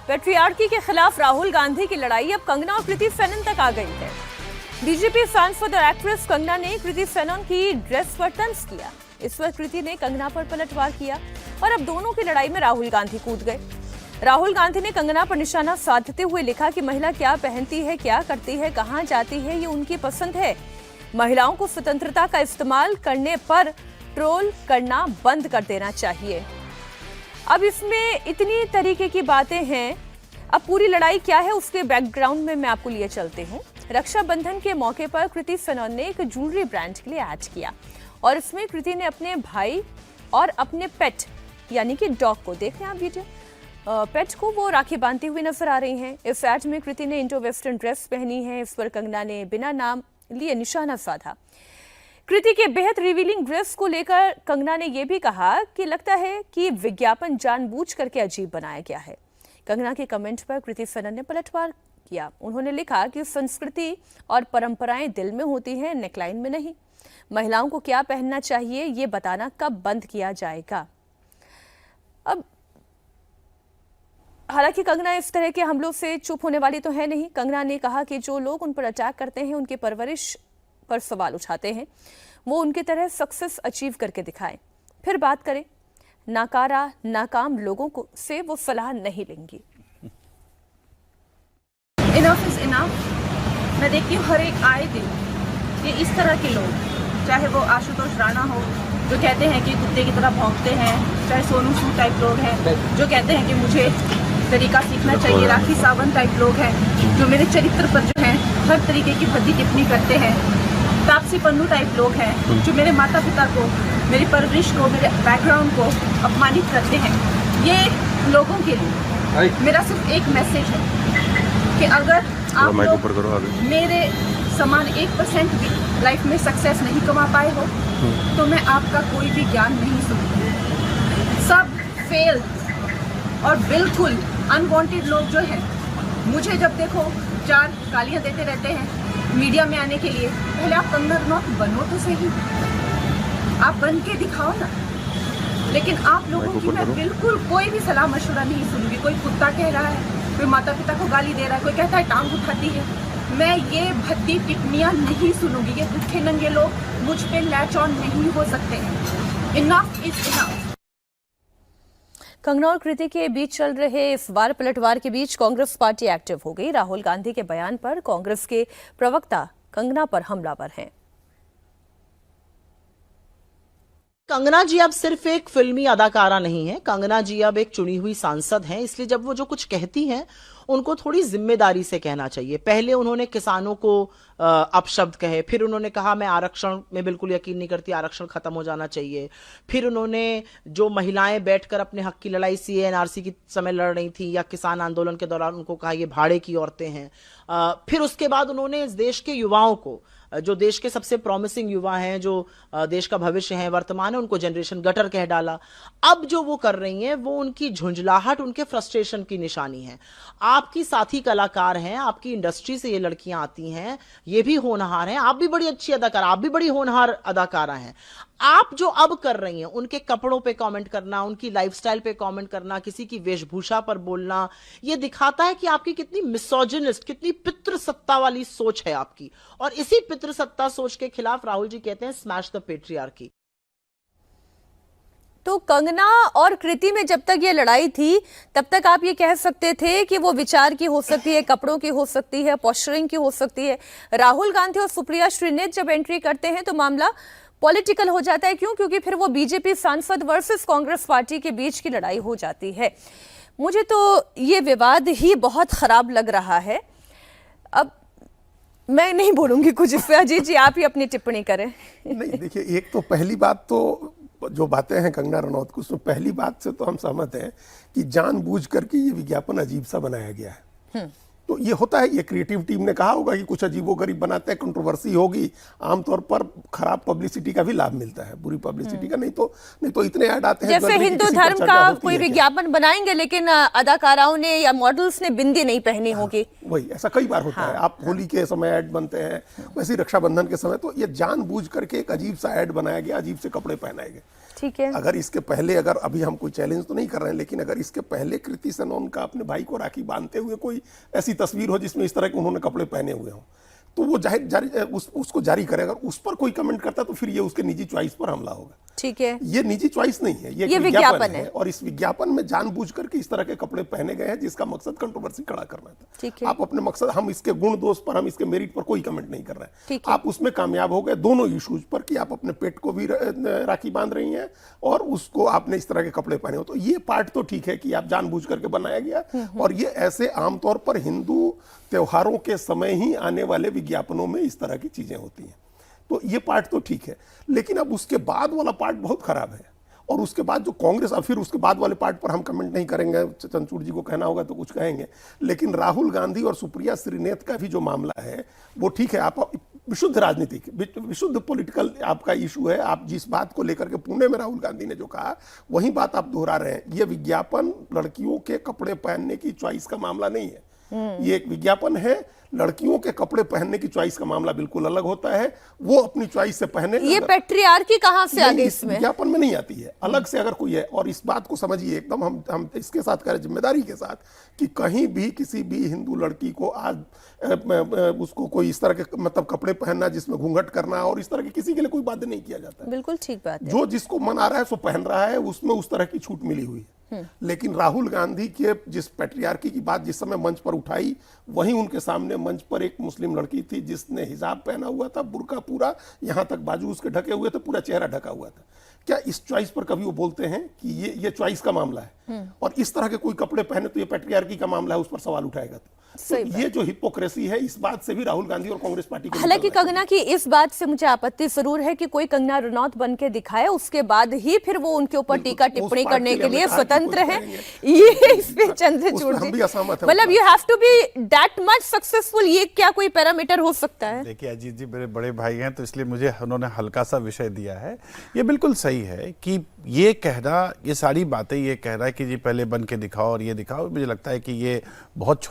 Patriarchy के खिलाफ राहुल गांधी की लड़ाई अब कंगना और कृति सेनन तक आ गई है। बीजेपी सांसद और एक्ट्रेस कंगना ने कृति सेनन की ड्रेस पर तंज किया। इस वक्त कृति ने कंगना पर पलटवार किया और अब दोनों की लड़ाई में राहुल गांधी कूद गए। राहुल गांधी ने कंगना पर निशाना साधते हुए लिखा कि महिला क्या पहनती है, क्या करती है, कहां जाती है, ये उनकी पसंद है। महिलाओं को स्वतंत्रता का इस्तेमाल करने पर ट्रोल करना बंद कर देना चाहिए। अब इसमें इतनी तरीके की बातें हैं। अब पूरी लड़ाई क्या है उसके बैकग्राउंड में मैं आपको लिए चलते हूँ। रक्षाबंधन के मौके पर कृति सेनन ने एक ज्वेलरी ब्रांड के लिए ऐड किया और इसमें कृति ने अपने भाई और अपने पेट यानी कि डॉग को, देख रहे हैं आप वीडियो, पेट को वो राखी बांधती हुई नजर आ रही हैं। इस एड में कृति ने इंडो वेस्टर्न ड्रेस पहनी है। इस पर कंगना ने बिना नाम लिए निशाना साधा। कृति के बेहद रिवीलिंग ड्रेस को लेकर कंगना ने यह भी कहा कि लगता है कि विज्ञापन जानबूझ करके अजीब बनाया गया है। कंगना के कमेंट पर कृति सेनन ने पलटवार किया। उन्होंने लिखा कि संस्कृति और परंपराएं दिल में होती हैं, नेकलाइन में नहीं। महिलाओं को क्या पहनना चाहिए ये बताना कब बंद किया जाएगा। अब हालांकि कंगना इस तरह के हमलों से चुप होने वाली तो है नहीं। कंगना ने कहा कि जो लोग उन पर अटैक करते हैं, उनकी परवरिश पर सवाल उठाते हैं, वो उनकी तरह सक्सेस अचीव करके दिखाएं, फिर बात करें। नाकारा नाकाम लोगों को से वो सलाह नहीं लेंगी। Enough is enough. मैं देखती हूँ हर एक आए दिन ये इस तरह के लोग, चाहे वो आशुतोष राणा हो जो कहते हैं कि कुत्ते की तरह भौंकते हैं, चाहे सोनू सूद टाइप लोग हैं जो कहते हैं कि मुझे तरीका सीखना चाहिए, राखी सावंत टाइप लोग हैं जो मेरे चरित्र पर जो है हर तरीके की भद्दी टिप्पणी करते हैं, तापसी पन्नू टाइप लोग हैं जो मेरे माता पिता को, मेरी परवरिश को, मेरे बैकग्राउंड को अपमानित करते हैं। ये लोगों के लिए मेरा सिर्फ एक मैसेज है कि अगर आप लोग मेरे समान 1% भी लाइफ में सक्सेस नहीं कमा पाए हो तो मैं आपका कोई भी ज्ञान नहीं सुनूंगी। सब फेल और बिल्कुल अनवांटेड लोग जो हैं, मुझे जब देखो 4 गालियां देते रहते हैं मीडिया में आने के लिए, पहले आप कंगना रनौत बनो तो सही, आप बन के दिखाओ ना। लेकिन आप लोगों की मैं बिल्कुल कोई भी सलाह मशवरा नहीं सुनूंगी। कोई कुत्ता कह रहा है, कोई माता पिता को गाली दे रहा है, कोई कहता है टांग उठाती है, मैं ये भद्दी टिप्पणियां नहीं सुनूंगी। ये भूखे नंगे लोग मुझ पे लैच ऑन नहीं हो सकते हैं। Enough is enough. कंगना और कृति के बीच चल रहे इस वार पलटवार के बीच कांग्रेस पार्टी एक्टिव हो गई। राहुल गांधी के बयान पर कांग्रेस के प्रवक्ता कंगना पर हमलावर हैं। कंगना जी अब सिर्फ एक फिल्मी अदाकारा नहीं है, कंगना जी अब एक चुनी हुई सांसद हैं, इसलिए जब वो जो कुछ कहती हैं उनको थोड़ी जिम्मेदारी से कहना चाहिए। पहले उन्होंने किसानों को अपशब्द कहे, फिर उन्होंने कहा मैं आरक्षण में बिल्कुल यकीन नहीं करती, आरक्षण खत्म हो जाना चाहिए। फिर उन्होंने जो महिलाएं बैठकर अपने हक की लड़ाई सीए एनआरसी की समय लड़ रही थी या किसान आंदोलन के दौरान, उनको कहा ये भाड़े की औरतें हैं। फिर उसके बाद उन्होंने इस देश के युवाओं को, जो देश के सबसे प्रॉमिसिंग युवा हैं, जो देश का भविष्य है, वर्तमान है, उनको जनरेशन गटर कह डाला। अब जो वो कर रही हैं वो उनकी झुंझलाहट, उनके फ्रस्ट्रेशन की निशानी है। आपकी साथी कलाकार हैं, आपकी इंडस्ट्री से ये लड़कियां आती हैं, ये भी होनहार हैं, आप भी बड़ी अच्छी अदाकारा, आप भी बड़ी होनहार अदाकारा हैं। आप जो अब कर रही हैं, उनके कपड़ों पे कमेंट करना, उनकी लाइफस्टाइल पे कमेंट करना, किसी की वेशभूषा पर बोलना, ये दिखाता है कि आपकी कितनी मिसोजिनिस्ट, कितनी पितृसत्ता वाली सोच है आपकी। और इसी पितृसत्ता सोच के खिलाफ राहुल जी कहते हैं स्मैश द पेट्रियार्की। तो कंगना और कृति में जब तक ये लड़ाई थी तब तक आप ये कह सकते थे कि वो विचार की हो सकती है, कपड़ों की हो सकती है, पोस्चरिंग की हो सकती है। राहुल गांधी और सुप्रिया श्रीनेत जब एंट्री करते हैं तो मामला पॉलिटिकल हो जाता है। क्यों? क्योंकि फिर वो बीजेपी सांसद वर्सेस कांग्रेस पार्टी के बीच की लड़ाई हो जाती है। मुझे तो ये विवाद ही बहुत खराब लग रहा है। अब मैं नहीं बोलूंगी कुछ इस पे, अजीत जी आप ही अपनी टिप्पणी करें। नहीं देखिए, एक तो पहली बात तो जो बातें हैं कंगना रनौत को, उसमें पहली बात से तो हम सहमत हैं कि जानबूझ करके ये विज्ञापन अजीब सा बनाया गया है। तो ये होता है, ये क्रिएटिव टीम ने कहा होगा कि कुछ अजीबोगरीब बनाते हैं, कंट्रोवर्सी होगी, आमतौर पर खराब पब्लिसिटी का भी लाभ मिलता है, बुरी पब्लिसिटी का नहीं तो इतने ऐड आते हैं। जैसे हिंदू धर्म का कोई विज्ञापन बनाएंगे लेकिन अदाकाराओं ने या मॉडल्स ने बिंदी नहीं पहनी होगी, वही ऐसा कई बार होता है। आप होली के समय ऐड बनते हैं, वैसे रक्षाबंधन के समय, तो ये जानबूझ करके एक अजीब सा ऐड बनाया गया, अजीब से कपड़े पहनाए गए। ठीक है। अगर इसके पहले, अगर अभी हम कोई चैलेंज तो नहीं कर रहे हैं, लेकिन अगर इसके पहले कृति सेनन का अपने भाई को राखी बांधते हुए कोई ऐसी तस्वीर हो जिसमें इस तरह के उन्होंने कपड़े पहने हुए हों, तो वो उसको जारी करे। अगर उस पर कोई कमेंट करता तो फिर ये उसके निजी चॉइस पर हमला होगा। ठीक है, ये निजी चॉइस नहीं है, ये विज्ञापन है, और इस विज्ञापन में जानबूझ करके इस तरह के कपड़े पहने गए हैं जिसका मकसद कंट्रोवर्सी खड़ा करना था। ठीक है। आप अपने मकसद, हम इसके गुण दोष पर, हम इसके मेरिट पर कोई कमेंट नहीं कर रहे हैं। ठीक है। आप उसमें कामयाब हो गए दोनों इश्यूज पर, कि आप अपने पेट को भी राखी बांध रही हैं और उसको आपने इस तरह के कपड़े पहने हो, तो ये पार्ट तो ठीक है कि आप जानबूझ करके बनाया गया। और ये ऐसे आमतौर पर हिंदू त्योहारों के समय ही आने वाले विज्ञापनों में इस तरह की चीजें होती हैं, तो ये पार्ट तो ठीक है। लेकिन अब उसके बाद वाला पार्ट बहुत खराब है, और उसके बाद जो कांग्रेस, अब फिर उसके बाद वाले पार्ट पर हम कमेंट नहीं करेंगे, चंचूड़ जी को कहना होगा तो कुछ कहेंगे, लेकिन राहुल गांधी और सुप्रिया श्रीनेत का भी जो मामला है वो ठीक है। आप विशुद्ध राजनीतिक, विशुद्ध पॉलिटिकल आपका इशू है। आप जिस बात को लेकर के पुणे में राहुल गांधी ने जो कहा वही बात आप दोहरा रहे हैं। ये विज्ञापन लड़कियों के कपड़े पहनने की चॉइस का मामला नहीं है, ये एक विज्ञापन है। लड़कियों के कपड़े पहनने की चॉइस का मामला बिल्कुल अलग होता है, वो अपनी चॉइस से पहने। ये पैट्रियार्की कहां से आ गई इसमें? विज्ञापन में नहीं आती है, अलग से अगर कोई है। और इस बात को समझिए एकदम, हम इसके साथ कह रहे जिम्मेदारी के साथ, कि कहीं भी किसी भी हिंदू लड़की को आज उसको कोई इस तरह के मतलब कपड़े पहनना जिसमें घूंघट करना और इस तरह के किसी के लिए कोई बाध्य नहीं किया जाता है। बिल्कुल ठीक बात है। जो जिसको मन आ रहा है सो पहन रहा है, उसमें उस तरह की छूट मिली हुई है। लेकिन राहुल गांधी के जिस पैट्रियार्की की बात जिस समय मंच पर उठाई, वहीं उनके सामने मंच पर एक मुस्लिम लड़की थी जिसने हिजाब पहना हुआ था, बुर्का पूरा यहां तक बाजू उसके ढके हुए थे, पूरा चेहरा ढका हुआ था। क्या इस चॉइस पर कभी वो बोलते हैं कि ये चॉइस का मामला है, और इस तरह के कोई कपड़े पहने तो ये पैट्रियार्की का मामला है, उस पर सवाल उठाएगा? तो ये जो हिपोक्रेसी है, इस बात से भी राहुल गांधी और कांग्रेस पार्टी को, हालांकि कंगना की इस बात से मुझे आपत्ति जरूर है कि कोई कंगना रनौत बन के दिखाए, उसके बाद ही फिर वो उनके ऊपर टीका टिप्पणी करने के लिए स्वतंत्र है। ये इस पे चंद्रचूड़ जी, मतलब you have to be that much successful, ये क्या कोई पैरामीटर हो सकता है? देखिए अजीत जी मेरे बड़े भाई हैं, तो इसलिए मुझे उन्होंने हल्का सा विषय दिया है। ये बिल्कुल सही है कि ये कहना, ये सारी बातें ये कह रहा है कि जी पहले बन के दिखाओ और ये दिखाओ, मुझे लगता है कि ये बहुत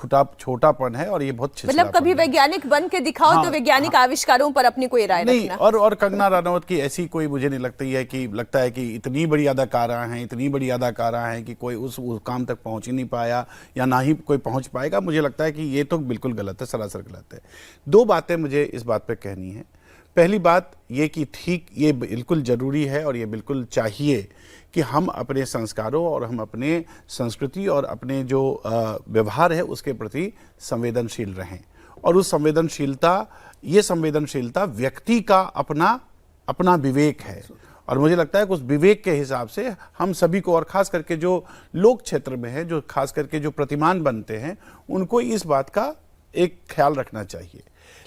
छोटापन है और ये बहुत मतलब कभी वैज्ञानिक बन के दिखाओ। हाँ, तो वैज्ञानिक आविष्कारों पर अपनी कोई राय नहीं रखना। और कंगना रनौत की ऐसी कोई मुझे नहीं लगती है कि लगता है कि इतनी बड़ी अदाकारा हैं, इतनी बड़ी अदाकारा हैं कि कोई उस काम तक पहुंच ही नहीं पाया या ना ही कोई पहुंच पाएगा। मुझे लगता है कि ये तो बिल्कुल गलत है, सरासर गलत है। दो बातें मुझे इस बात पे कहनी है। पहली बात ये कि ठीक, ये बिल्कुल जरूरी है और ये बिल्कुल चाहिए कि हम अपने संस्कारों और हम अपने संस्कृति और अपने जो व्यवहार है उसके प्रति संवेदनशील रहें। और उस संवेदनशीलता व्यक्ति का अपना विवेक है, और मुझे लगता है कि उस विवेक के हिसाब से हम सभी को, और खास करके जो लोक क्षेत्र में है, जो खास करके जो प्रतिमान बनते हैं, उनको इस बात का एक ख्याल रखना चाहिए।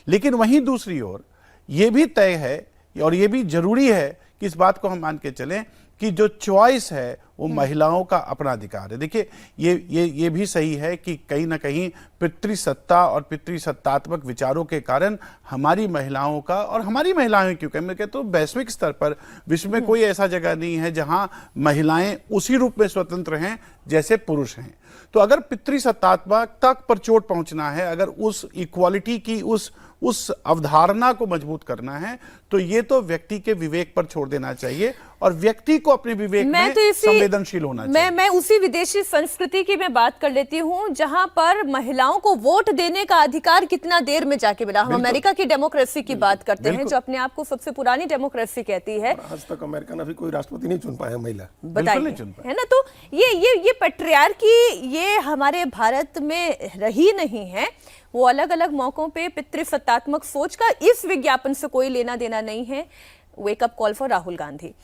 लेकिन वहीं दूसरी ओर ये भी तय है और ये भी जरूरी है कि इस बात को हम मान के चलें कि जो चॉइस है वो महिलाओं का अपना अधिकार है। देखिए ये भी सही है कि कहीं ना कहीं पितृसत्ता और पितृसत्तात्मक विचारों के कारण हमारी महिलाओं का, और हमारी महिलाएं क्योंकि मैं कहता हूँ वैश्विक स्तर पर विश्व में कोई ऐसा जगह नहीं है जहां महिलाएं उसी रूप में स्वतंत्र हैं जैसे पुरुष हैं। तो अगर पितृसत्तात्मकता पर चोट पहुंचना है, अगर उस इक्वालिटी की उस अवधारणा को मजबूत करना है, तो ये तो व्यक्ति के विवेक पर छोड़ देना चाहिए और व्यक्ति को अपने विवेक में संवेदनशील होना चाहिए। मैं उसी विदेशी संस्कृति की मैं बात कर लेती हूं जहां पर महिलाओं को वोट देने का अधिकार कितना देर में जाके मिला। हम अमेरिका की डेमोक्रेसी की बात करते हैं, जो अपने आप को सबसे पुरानी डेमोक्रेसी कहती है। आज तक अमेरिका ने भी कोई राष्ट्रपति नहीं चुन पाया महिला, बताइए, है ना? तो ये पैट्रियार्की ये हमारे भारत में रही नहीं है। वो अलग अलग मौकों पे पितृसत्तात्मक सोच का इस विज्ञापन से कोई लेना देना नहीं है। Wake up call for Rahul Gandhi.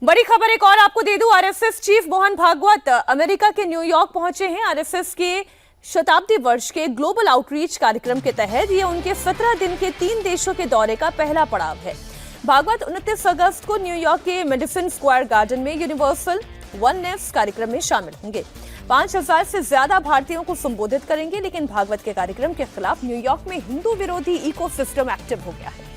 बड़ी खबर एक और आपको दे दूं, RSS chief Mohan Bhagwat America के न्यूयॉर्क पहुंचे हैं। आरएसएस के शताब्दी वर्ष के ग्लोबल आउटरीच कार्यक्रम के तहत ये उनके 17 दिन के 3 देशों के दौरे का पहला पड़ाव है। भागवत 29 अगस्त को न्यूयॉर्क के मेडिसन स्क्वायर गार्डन में यूनिवर्सल वननेस कार्यक्रम में शामिल होंगे। 5000 से ज्यादा भारतीयों को संबोधित करेंगे। लेकिन भागवत के कार्यक्रम के खिलाफ न्यूयॉर्क में हिंदू विरोधी इकोसिस्टम एक्टिव हो गया है।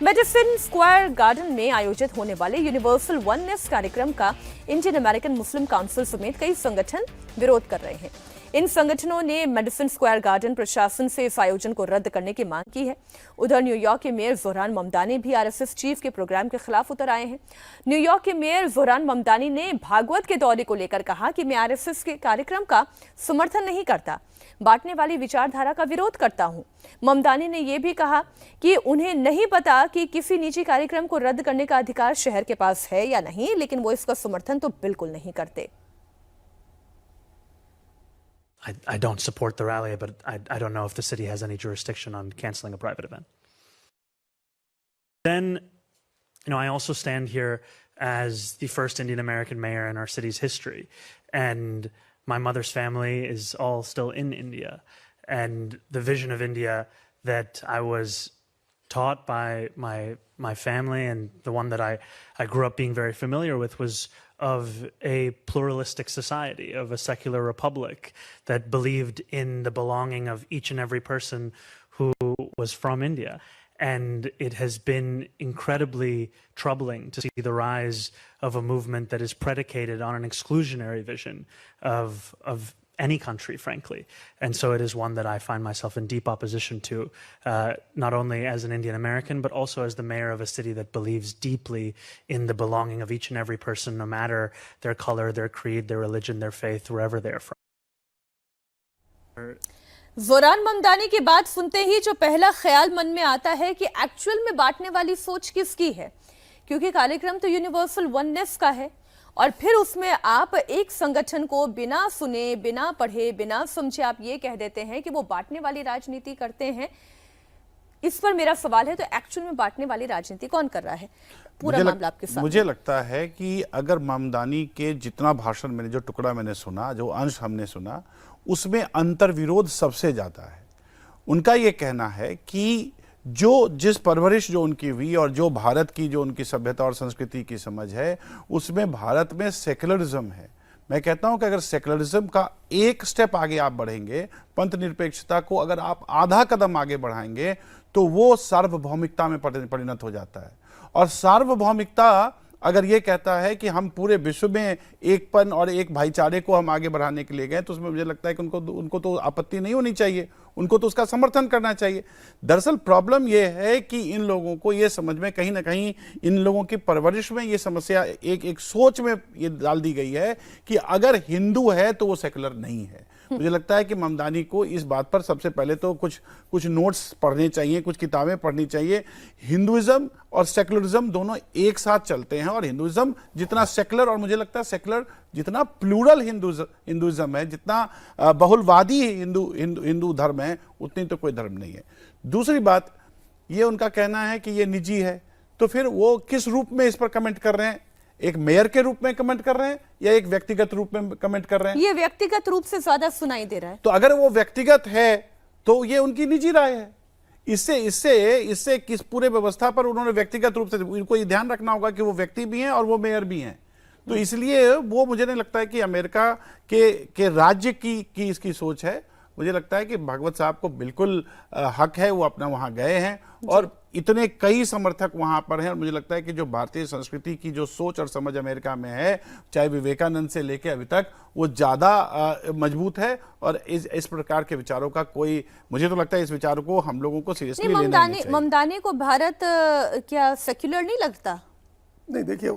मेडिसन स्क्वायर गार्डन में आयोजित होने वाले यूनिवर्सल वननेस कार्यक्रम का इंडियन अमेरिकन मुस्लिम काउंसिल समेत कई संगठन विरोध कर रहे हैं। इन संगठनों ने मेडिसन स्क्वायर गार्डन प्रशासन से इस आयोजन को रद्द करने की मांग की है। उधर न्यूयॉर्क के मेयर जोहरान ममदानी भी आरएसएस चीफ के प्रोग्राम के खिलाफ उतर आए हैं। न्यूयॉर्क के मेयर जोहरान ममदानी ने भागवत के दौरे को लेकर कहा कि मैं आरएसएस के कार्यक्रम का समर्थन नहीं करता, बांटने वाली विचारधारा का विरोध करता हूं। ममदानी ने यह भी कहा कि उन्हें नहीं पता कि किसी निजी कार्यक्रम को रद्द करने का अधिकार शहर के पास है या नहीं, लेकिन वो इसका समर्थन तो बिल्कुल नहीं करते। I don't support the rally, but I don't know if the city has any jurisdiction on canceling a private event. Then, I also stand here as the first Indian American mayor in our city's history. And my mother's family is all still in India. And the vision of India that I was taught by my family, and the one that I grew up being very familiar with, was of a pluralistic society, of a secular republic that believed in the belonging of each and every person who was from India. And it has been incredibly troubling to see the rise of a movement that is predicated on an exclusionary vision of any country, frankly. And so it is one that I find myself in deep opposition to, not only as an Indian American, but also as the mayor of a city that believes deeply in the belonging of each and every person, no matter their color, their creed, their religion, their faith, wherever they're from. Zohran Mamdani की बात सुनते ही जो पहला ख्याल मन में आता है कि एक्चुअल में बांटने वाली सोच किसकी है, क्योंकि कार्यक्रम तो यूनिवर्सल वननेस का है और फिर उसमें आप एक संगठन को बिना सुने, बिना पढ़े, बिना समझे आप ये कह देते हैं कि वो बांटने वाली राजनीति करते हैं। इस पर मेरा सवाल है, तो एक्चुअल में बांटने वाली राजनीति कौन कर रहा है? पूरा मामला आपके साथ। मुझे लगता है कि अगर ममदानी के जितना भाषण मैंने, जो टुकड़ा मैंने सुना, जो अंश हमने सुना, उसमें अंतर्विरोध सबसे ज्यादा है। उनका ये कहना है कि जिस परवरिश जो उनकी हुई और जो भारत की जो उनकी सभ्यता और संस्कृति की समझ है, उसमें भारत में सेकुलरिज्म है। मैं कहता हूं कि अगर सेकुलरिज्म का एक स्टेप आगे आप बढ़ेंगे, पंथ निरपेक्षता को अगर आप आधा कदम आगे बढ़ाएंगे, तो वो सार्वभौमिकता में परिणत हो जाता है। और सार्वभौमिकता अगर ये कहता है कि हम पूरे विश्व में एकपन और एक भाईचारे को हम आगे बढ़ाने के लिए गए, तो उसमें मुझे लगता है कि उनको तो आपत्ति नहीं होनी चाहिए, उनको तो उसका समर्थन करना चाहिए। दरअसल प्रॉब्लम ये है कि इन लोगों को ये समझ में, कहीं ना कहीं इन लोगों की परवरिश में ये समस्या एक सोच में ये डाल दी गई है कि अगर हिंदू है तो वो सेकुलर नहीं है। मुझे लगता है कि ममदानी को इस बात पर सबसे पहले तो कुछ नोट्स पढ़ने चाहिए, कुछ किताबें पढ़नी चाहिए। हिंदुइज्म और सेकुलरिज्म दोनों एक साथ चलते हैं, और हिंदुइज्म जितना सेकुलर, और मुझे लगता है सेकुलर जितना प्लूरल हिंदुइज्म है, जितना बहुलवादी हिंदू धर्म है, उतनी तो कोई धर्म नहीं है। दूसरी बात, ये उनका कहना है कि ये निजी है, तो फिर वो किस रूप में इस पर कमेंट कर रहे हैं? एक मेयर के रूप में कमेंट कर रहे हैं या एक व्यक्तिगत रूप में कमेंट कर रहे हैं? ये व्यक्तिगत रूप से ज्यादा सुनाई दे रहा है। तो अगर वो व्यक्तिगत है तो ये उनकी निजी राय है। इससे किस पूरे व्यवस्था पर उन्होंने व्यक्तिगत रूप से, इनको ये ध्यान रखना होगा कि वो व्यक्ति भी हैं और वो मेयर भी हैं। तो इसलिए वो, मुझे नहीं लगता है कि अमेरिका के राज्य की इसकी सोच है। मुझे लगता है कि भागवत साहब को बिल्कुल हक है, वो अपना वहां गए हैं और इतने कई समर्थक वहां पर हैं। और मुझे लगता है कि जो भारतीय संस्कृति की जो सोच और समझ अमेरिका में है, चाहे विवेकानंद से लेकर अभी तक, वो ज्यादा मजबूत है। और इस प्रकार के विचारों का कोई, मुझे तो लगता है इस विचारों को हम लोगों को सीरियसली लेना नहीं चाहिए। ममदानी को भारत क्या सेक्युलर नहीं लगता? नहीं, देखिए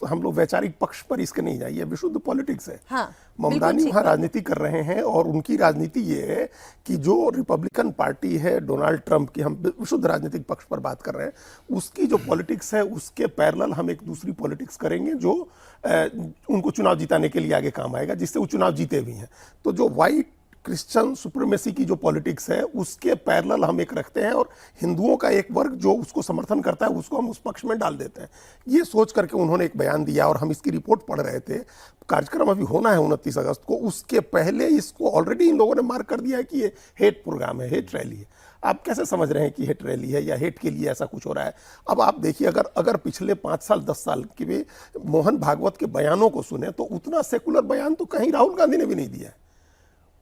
हम लोग वैचारिक पक्ष पर इसके नहीं जाइए, विशुद्ध पॉलिटिक्स है। हाँ, ममदानी वहाँ राजनीति कर रहे हैं, और उनकी राजनीति ये है कि जो रिपब्लिकन पार्टी है डोनाल्ड ट्रंप की, हम विशुद्ध राजनीतिक पक्ष पर बात कर रहे हैं, उसकी जो पॉलिटिक्स है उसके पैरेलल हम एक दूसरी पॉलिटिक्स करेंगे जो उनको चुनाव जिताने के लिए आगे काम आएगा, जिससे वो चुनाव जीते भी हैं। तो जो वाइट क्रिश्चियन सुप्रीमेसी की जो पॉलिटिक्स है उसके पैरेलल हम एक रखते हैं, और हिंदुओं का एक वर्ग जो उसको समर्थन करता है उसको हम उस पक्ष में डाल देते हैं। ये सोच करके उन्होंने एक बयान दिया, और हम इसकी रिपोर्ट पढ़ रहे थे। कार्यक्रम अभी होना है 29 अगस्त को, उसके पहले इसको ऑलरेडी इन लोगों ने मार्क कर दिया है कि ये हेट प्रोग्राम है, हेट रैली है। आप कैसे समझ रहे हैं कि हेट रैली है या हेट के लिए ऐसा कुछ हो रहा है? अब आप देखिए, अगर पिछले 5 साल 10 साल के मोहन भागवत के बयानों को सुने तो उतना सेकुलर बयान तो कहीं राहुल गांधी ने भी नहीं दिया है।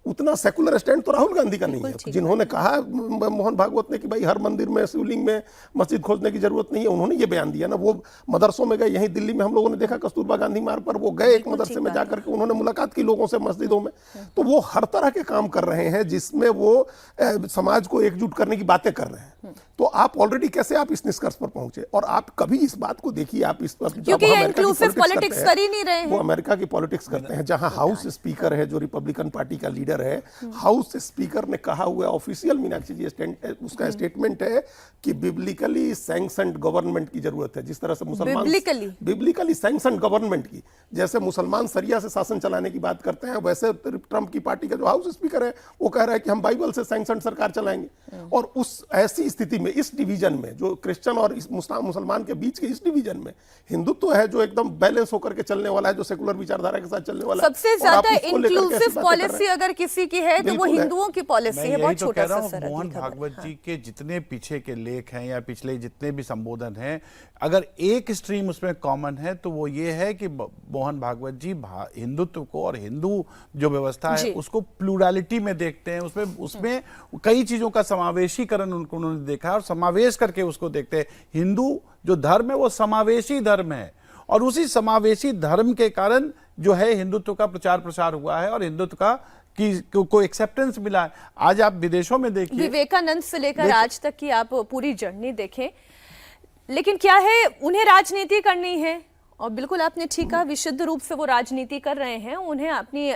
उतना सेकुलर स्टैंड तो राहुल गांधी का नहीं है। जिन्होंने कहा मोहन भागवत ने कि भाई हर मंदिर में शिवलिंग में मस्जिद खोजने की जरूरत नहीं है, उन्होंने ये बयान दिया ना। वो मदरसों में गए, यहीं दिल्ली में हम लोगों ने देखा कस्तूरबा गांधी मार्ग पर वो गए एक मदरसे में जाकर के उन्होंने मुलाकात की लोगों से मस्जिदों में। तो वो हर तरह के काम कर रहे हैं जिसमें वो समाज को एकजुट करने की बातें कर रहे हैं। तो आप ऑलरेडी कैसे आप इस निष्कर्ष पर पहुंचे? और आप कभी इस बात को देखिए, आप इस पर क्योंकि ये इंक्लूसिव पॉलिटिक्स कर ही नहीं रहे हैं। वो अमेरिका की पॉलिटिक्स करते हैं, जहां हाउस स्पीकर है जो रिपब्लिकन पार्टी का लीडर है, हाउस स्पीकर ने कहा हुआ ऑफिशियल मीनाक्षी जी उसका स्टेटमेंट है कि बिब्लिकली सैंक्शन्ड गवर्नमेंट की जरूरत है। जिस तरह से मुसलमान बिब्लिकली सैंक्शन्ड गवर्नमेंट की, जैसे मुसलमान शरिया से शासन चलाने की बात करते हैं, वैसे ट्रंप की पार्टी का जो हाउस स्पीकर है वो कह रहा है कि हम बाइबल से सैंक्शन्ड सरकार चलाएंगे। और उस ऐसी स्थिति में, इस डिवीजन में, जो क्रिश्चियन और मुसलमान के बीच के इस डिवीजन में हिंदुत्व है जो एकदम बैलेंस होकर के चलने वाला है, जो सेकुलर विचारधारा के साथ चलने वाला है, सबसे ज्यादा इंक्लूसिव पॉलिसी अगर किसी की है तो वो हिंदुओं की पॉलिसी है। बहुत छोटा सा सरहद। मोहन भागवत जी के जितने पीछे के लेख हैं या पिछले जितने भी संबोधन हैं, अगर एक स्ट्रीम उसमें कॉमन है तो वो ये है कि मोहन भागवत जी हिंदुत्व को और हिंदू जो व्यवस्था है उसको प्लूरलिटी में देखते हैं। उसमें कई चीजों का समावेशीकरण उन्होंने देखा और समावेश करके उसको देखते हैं। हिंदू जो धर्म है वो समावेशी धर्म है और उसी समावेशी धर्म के कारण जो है हिंदुत्व का प्रचार प्रसार हुआ है और हिंदुत्व का को एक्सेप्टेंस मिला है। आज आप विदेशों में देखिए, विवेकानंद से लेकर आज तक की आप पूरी जर्नी देखें, लेकिन क्या है, उन्हें राजनीति करनी है और बिल्कुल आपने ठीक कहा, विशुद्ध रूप से वो राजनीति कर रहे हैं। उन्हें अपनी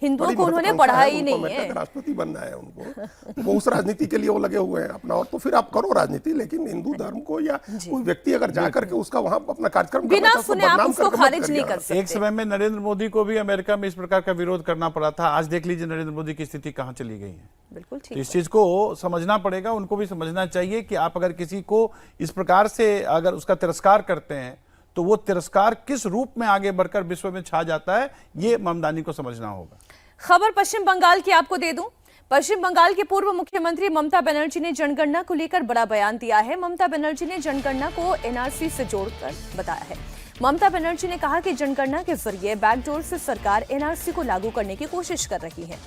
हिंदुओं को उन्होंने पढ़ा ही नहीं है, राष्ट्रपति बनना है उनको, वो उस राजनीति के लिए वो लगे हुए हैं अपना। और तो फिर आप करो राजनीति, लेकिन हिंदू धर्म को या कोई व्यक्ति अगर जाकर के उसका वहां अपना कार्यक्रम बिना सुने आप उसको खारिज नहीं कर सकते। एक समय में नरेंद्र मोदी को भी अमेरिका में इस प्रकार का विरोध करना पड़ा था। आज देख लीजिए नरेंद्र मोदी की स्थिति कहां चली गई है। बिल्कुल ठीक। इस चीज को समझना पड़ेगा, उनको भी समझना चाहिए कि आप अगर किसी को इस प्रकार से अगर उसका तिरस्कार करते हैं तो वो तिरस्कार किस रूप में आगे बढ़कर विश्व में छा जाता है, ये ममदानी को समझना होगा। खबर पश्चिम बंगाल की आपको दे दूं। पश्चिम बंगाल के पूर्व मुख्यमंत्री ममता बनर्जी ने जनगणना को लेकर बड़ा बयान दिया है। ममता बनर्जी ने जनगणना को एनआरसी से जोड़कर बताया है। ममता बनर्जी ने कहा कि जनगणना के जरिए बैकडोर से सरकार एनआरसी को लागू करने की कोशिश कर रही है।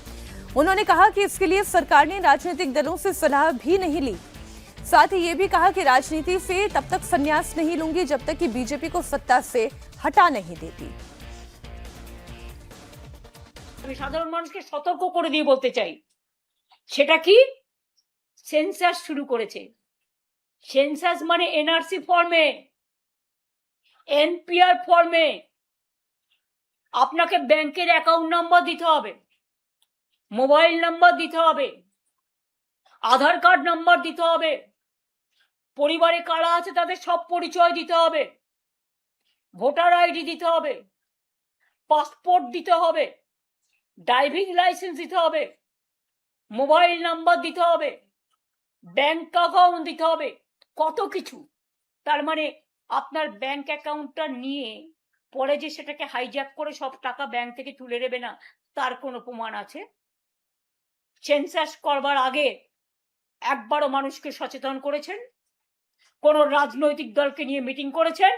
उन्होंने कहा कि इसके लिए सरकार ने राजनीतिक दलों से सलाह भी नहीं ली। साथ ही ये भी कहा कि राजनीति से तब तक संन्यास नहीं लूंगी जब तक कि बीजेपी को सत्ता से हटा नहीं देती। আমি সাধারণ মানুষকে সতর্ক করে দিয়ে বলতে চাই, সেটা কি, সেন্সাস শুরু করেছে। সেন্সাস মানে এনআরসি ফর্মে, এনপিআর ফর্মে আপনাকে ব্যাংকের অ্যাকাউন্ট নাম্বার দিতে হবে, মোবাইল নাম্বার দিতে হবে, আধার কার্ড নাম্বার দিতে হবে, পরিবারে কারা আছে তাদের সব পরিচয় দিতে হবে, ভোটার আইডি দিতে হবে, পাসপোর্ট দিতে হবে, ড্রাইভিং লাইসেন্স দিতে হবে, মোবাইল নাম্বার দিতে হবে, ব্যাংক অ্যাকাউন্ট দিতে হবে, কত কিছু। তার মানে আপনার ব্যাংক অ্যাকাউন্টটা নিয়ে পরে যে সেটাকে হাইজ্যাক করে সব টাকা ব্যাংক থেকে তুলে নেবে না, তার কোনো প্রমাণ আছে? সেন্সাস করবার আগে একবারও মানুষকে সচেতন করেছেন? কোন রাজনৈতিক দলকে নিয়ে মিটিং করেছেন?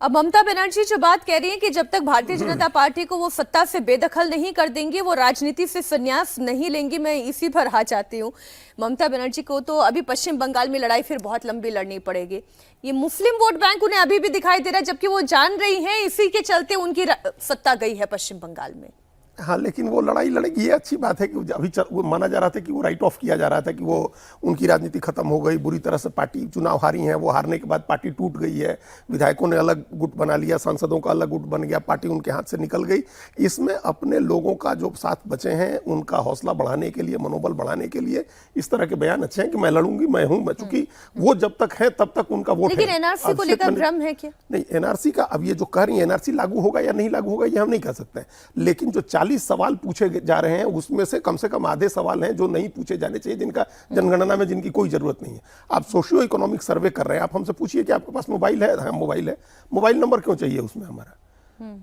अब ममता बनर्जी जो बात कह रही है कि जब तक भारतीय जनता पार्टी को वो सत्ता से बेदखल नहीं कर देंगे, वो राजनीति से संन्यास नहीं लेंगी। मैं इसी पर आ जाती हूँ। ममता बनर्जी को तो अभी पश्चिम बंगाल में लड़ाई फिर बहुत लंबी लड़नी पड़ेगी। ये मुस्लिम वोट बैंक उन्हें अभी भी दिखाई दे रहा है, जबकि वो जान रही हैं इसी के चलते उनकी सत्ता गई है पश्चिम बंगाल में। हाँ, लेकिन वो लड़ाई लड़ेगी, ये अच्छी बात है कि अभी वो माना जा रहा था कि वो राइट ऑफ किया जा रहा था कि वो उनकी राजनीति खत्म हो गई, बुरी तरह से पार्टी चुनाव हारी है, वो हारने के बाद पार्टी टूट गई है, विधायकों ने अलग गुट बना लिया, सांसदों का अलग गुट बन गया, पार्टी उनके हाथ से निकल गई। इसमें अपने लोगों का जो साथ बचे हैं उनका हौसला बढ़ाने के लिए, मनोबल बढ़ाने के लिए इस तरह के बयान अच्छे हैं कि मैं लड़ूंगी, मैं हूं, चूंकि वो जब तक है तब तक उनका वोट है। लेकिन एनआरसी को लेकर भ्रम है क्या? नहीं, एनआरसी का अब ये जो कह रही है एनआरसी लागू होगा या नहीं लागू होगा ये हम नहीं कह सकते हैं, लेकिन जो 40 सवाल पूछे जा रहे हैं उसमें से कम आधे सवाल हैं जो नहीं पूछे जाने चाहिए, जिनका जनगणना में जिनकी कोई जरूरत नहीं है। आप सोशियो इकोनॉमिक सर्वे कर रहे हैं, आप हमसे पूछिए कि आपके पास मोबाइल है? हाँ, मोबाइल है। मोबाइल नंबर क्यों चाहिए उसमें हमारा?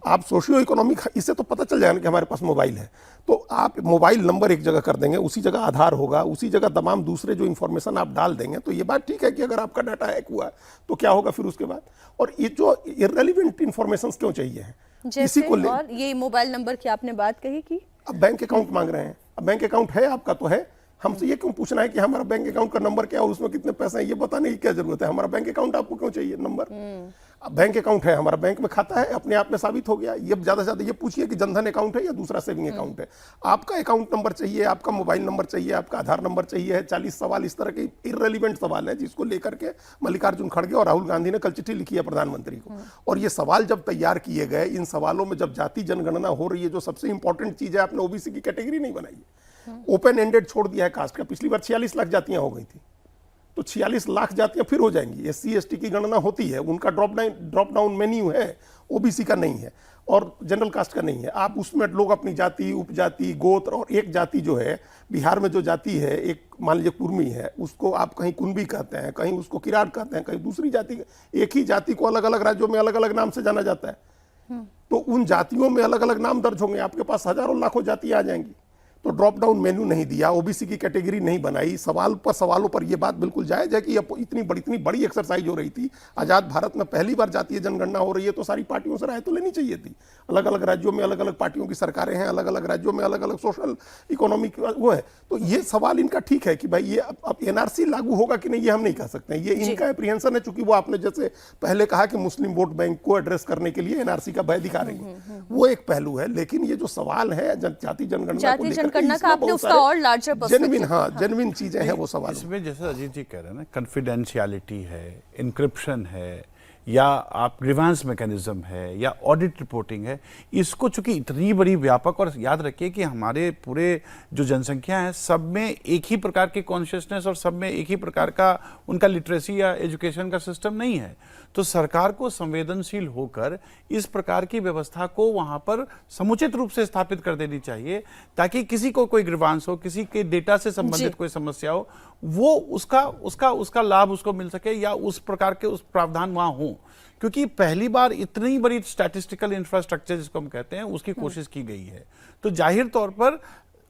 आप सोशियो इकोनॉमिक, इससे तो पता चल जाएगा कि हमारे पास मोबाइल है। तो आप मोबाइल नंबर एक जगह कर देंगे, उसी जगह आधार होगा, उसी जगह तमाम दूसरे जो इंफॉर्मेशन आप डाल देंगे, तो ये बात ठीक है कि अगर आपका डाटा हैक हुआ तो क्या होगा फिर उसके बाद। और ये जो इररेलेवेंट इंफॉर्मेशन क्यों चाहिए है? जैसे को ले और ये मोबाइल नंबर की आपने बात कही कि अब बैंक अकाउंट मांग रहे हैं। अब बैंक अकाउंट है आपका तो है, हमसे ये क्यों पूछना है कि हमारा बैंक अकाउंट का नंबर क्या है और उसमें कितने पैसे हैं, ये बताने की क्या जरूरत है? हमारा बैंक अकाउंट आपको क्यों चाहिए नंबर? अब बैंक अकाउंट है, हमारा बैंक में खाता है, अपने आप में साबित हो गया। ये ज्यादा से ज्यादा ये पूछिए कि जनधन अकाउंट है या दूसरा सेविंग अकाउंट है। आपका अकाउंट नंबर चाहिए, आपका मोबाइल नंबर चाहिए, आपका आधार नंबर चाहिए। 40 सवाल इस तरह के इररिलेवेंट सवाल है जिसको लेकर के मल्लिकार्जुन खड़गे और राहुल गांधी ने कल चिट्ठी लिखी है प्रधानमंत्री को। और ये सवाल जब तैयार किए गए, इन सवालों में जब जाति जनगणना हो रही है, जो सबसे इंपॉर्टेंट चीज है, आपने ओबीसी की कैटेगरी नहीं बनाई है, ओपन एंडेड छोड़ दिया है कास्ट का। पिछली बार 46 लाख जातियां हो गई थी, तो 46 लाख जातियां फिर हो जाएंगी। एससी एसटी की गणना होती है, उनका ड्रॉप डाउन मेन्यू है, ओबीसी का नहीं है और जनरल कास्ट का नहीं है। आप उसमें लोग अपनी जाति, उपजाति, गोत्र और एक जाति जो है, बिहार में जो जाति है, एक मान लीजिए कुर्मी है, उसको आप कहीं कुनबी कहते हैं, कहीं उसको किराट कहते हैं, कहीं दूसरी जाति। एक ही जाति को अलग अलग राज्यों में अलग अलग नाम से जाना जाता है। तो उन जातियों में अलग अलग नाम दर्ज होंगे, आपके पास हजारों लाखों जातियां आ जाएंगी। तो ड्रॉप डाउन मेन्यू नहीं दिया, ओबीसी की कैटेगरी नहीं बनाई। सवालों पर यह बात बिल्कुल जायज है कि इतनी बड़ी एक्सरसाइज हो रही थी। आजाद भारत में पहली बार जातीय जनगणना हो रही है, तो सारी पार्टियों से राय तो लेनी चाहिए थी। अलग अलग राज्यों में अलग अलग पार्टियों की सरकारें हैं, अलग अलग राज्यों में अलग अलग सोशल इकोनॉमिक वो है। तो ये सवाल इनका ठीक है कि भाई ये अब एनआरसी लागू होगा कि नहीं, ये हम नहीं कह सकते हैं। ये इनका एप्रीहेंशन है, चूंकि वो आपने जैसे पहले कहा कि मुस्लिम वोट बैंक को एड्रेस करने के लिए एनआरसी का भय दिखा रही है, वो एक पहलू है। लेकिन ये जो सवाल है जाति जनगणना को लेकर, का आपने उसका और लार्जर जेन्युइन, हाँ जेन्युइन चीजें हैं वो सवाल। इसमें जैसे अजीत जी कह रहे हैं ना, कॉन्फिडेंशियलिटी है, इंक्रिप्शन है, या आप ग्रीवांस मैकेनिज्म है, या ऑडिट रिपोर्टिंग है, इसको चूंकि इतनी बड़ी व्यापक, और याद रखिए कि हमारे पूरे जो जनसंख्या है सब में एक ही प्रकार की कॉन्शियसनेस और सब में एक ही प्रकार का उनका लिटरेसी या एजुकेशन का सिस्टम नहीं है। तो सरकार को संवेदनशील होकर इस प्रकार की व्यवस्था को वहां पर समुचित रूप से स्थापित कर देनी चाहिए, ताकि किसी को कोई ग्रीवांस हो, किसी के डेटा से संबंधित कोई समस्या हो, वो उसका लाभ उसको मिल सके, या उस प्रकार के उस प्रावधान वहां हो। क्योंकि पहली बार इतनी बड़ी स्टैटिस्टिकल इंफ्रास्ट्रक्चर जिसको हम कहते हैं उसकी कोशिश की गई है, तो जाहिर तौर पर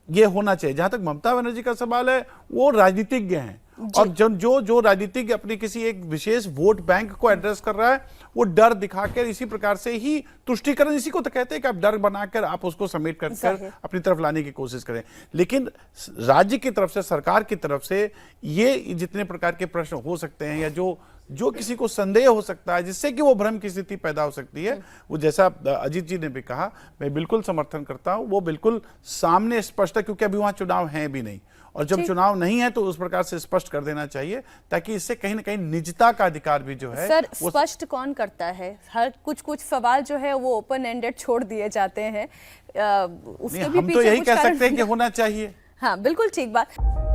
यह होना चाहिए। जहां तक ममता बनर्जी का सवाल है, वो राजनीतिज्ञ हैं, और जो राजनीतिज्ञ अपनी किसी एक विशेष वोट बैंक को एड्रेस कर रहा है, वो डर दिखाकर इसी प्रकार से ही तुष्टीकरण, इसी को तो कहते हैं कि आप डर बनाकर आप उसको समेट कर अपनी तरफ लाने की कोशिश करें। लेकिन राज्य की तरफ से, सरकार की तरफ से ये जितने प्रकार के प्रश्न हो सकते हैं, या जो किसी को संदेह हो सकता है, जिससे कि वो भ्रम की स्थिति पैदा हो सकती है, वो जैसा अजीत जी ने भी कहा, मैं बिल्कुल समर्थन करता हूं, वो बिल्कुल सामने स्पष्ट है, क्योंकि अभी वहां चुनाव है भी नहीं, और जब चुनाव नहीं है तो उस प्रकार से स्पष्ट कर देना चाहिए, ताकि इससे कहीं ना कहीं निजता का अधिकार भी जो है। सर, स्पष्ट कौन करता है? हर कुछ सवाल जो है वो ओपन एंडेड छोड़ दिए जाते हैं। उसके भी हम तो यही कह सकते हैं कि होना चाहिए। हाँ, बिल्कुल ठीक बात।